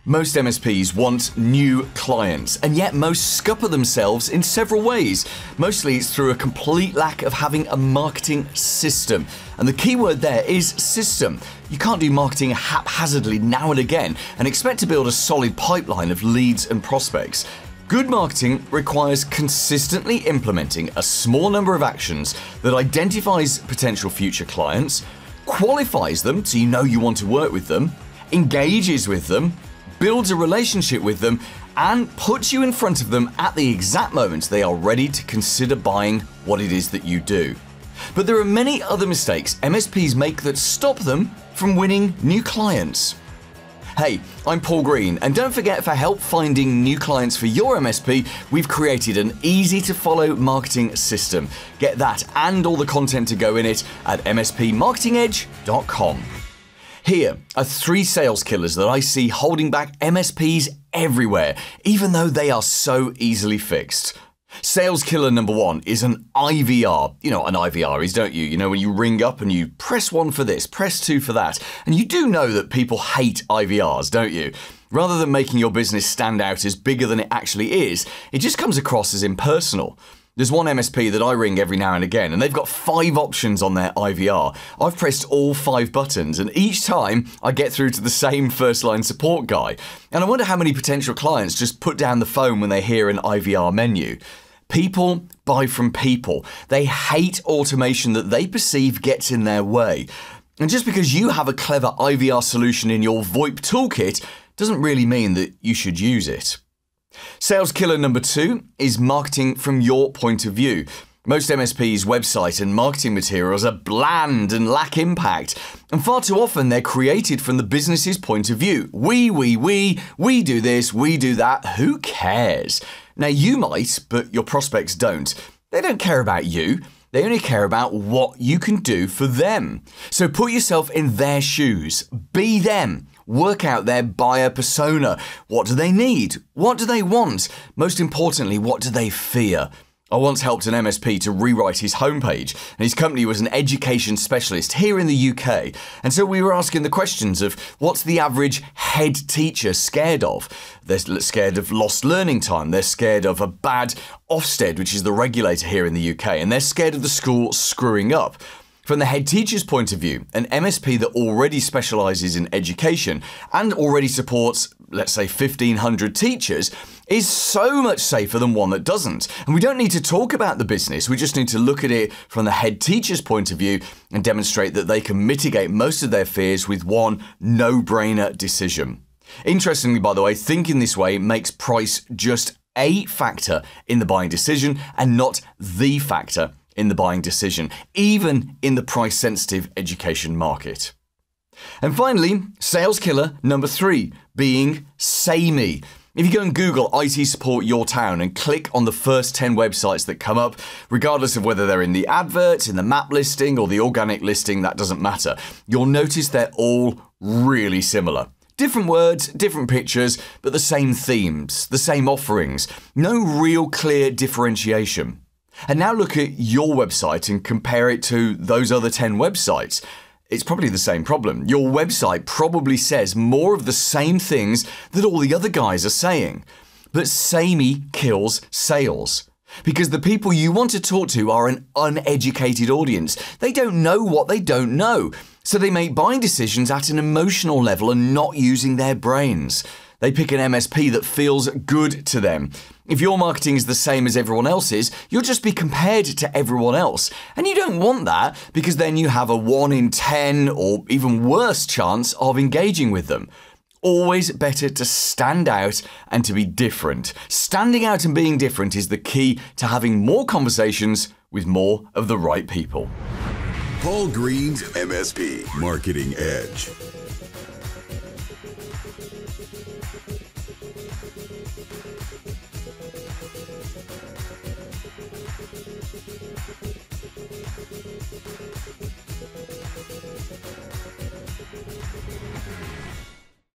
Most MSPs want new clients, and yet most scupper themselves in several ways. Mostly it's through a complete lack of having a marketing system. And the key word there is system. You can't do marketing haphazardly now and again and expect to build a solid pipeline of leads and prospects. Good marketing requires consistently implementing a small number of actions that identifies potential future clients, qualifies them so you know you want to work with them, engages with them, builds a relationship with them, and puts you in front of them at the exact moment they are ready to consider buying what it is that you do. But there are many other mistakes MSPs make that stop them from winning new clients. Hey, I'm Paul Green, and don't forget, for help finding new clients for your MSP, we've created an easy-to-follow marketing system. Get that and all the content to go in it at mspmarketingedge.com. Here are 3 sales killers that I see holding back MSPs everywhere, even though they are so easily fixed. Sales killer number 1 is an IVR. You know what an IVR is, don't you? You know, when you ring up and you press 1 for this, press 2 for that. And you do know that people hate IVRs, don't you? Rather than making your business stand out as bigger than it actually is, it just comes across as impersonal. There's one MSP that I ring every now and again, and they've got 5 options on their IVR. I've pressed all 5 buttons, and each time I get through to the same first-line support guy. And I wonder how many potential clients just put down the phone when they hear an IVR menu. People buy from people. They hate automation that they perceive gets in their way. And just because you have a clever IVR solution in your VoIP toolkit doesn't really mean that you should use it. Sales killer number 2 is marketing from your point of view. Most MSPs' website and marketing materials are bland and lack impact, and far too often they're created from the business's point of view. We do this, we do that, who cares? Now you might, but your prospects don't. They don't care about you, they only care about what you can do for them. So put yourself in their shoes, be them. Work out their buyer persona. What do they need? What do they want? Most importantly, what do they fear? I once helped an MSP to rewrite his homepage, and his company was an education specialist here in the UK. And so we were asking the questions of what's the average head teacher scared of? They're scared of lost learning time. They're scared of a bad Ofsted, which is the regulator here in the UK, and they're scared of the school screwing up. From the head teacher's point of view, an MSP that already specialises in education and already supports, let's say, 1,500 teachers is so much safer than one that doesn't. And we don't need to talk about the business, we just need to look at it from the head teacher's point of view and demonstrate that they can mitigate most of their fears with one no-brainer decision. Interestingly, by the way, thinking this way makes price just a factor in the buying decision and not the factor in the buying decision, even in the price-sensitive education market. And finally, sales killer number 3, being samey. If you go and Google IT support your town and click on the first 10 websites that come up, regardless of whether they're in the adverts, in the map listing, or the organic listing, that doesn't matter. You'll notice they're all really similar. Different words, different pictures, but the same themes, the same offerings. No real clear differentiation. And now look at your website and compare it to those other 10 websites. It's probably the same problem. Your website probably says more of the same things that all the other guys are saying. But samey kills sales. Because the people you want to talk to are an uneducated audience. They don't know what they don't know. So they make buying decisions at an emotional level and not using their brains. They pick an MSP that feels good to them. If your marketing is the same as everyone else's, you'll just be compared to everyone else. And you don't want that, because then you have a 1 in 10 or even worse chance of engaging with them. Always better to stand out and to be different. Standing out and being different is the key to having more conversations with more of the right people. Paul Green's MSP Marketing Edge.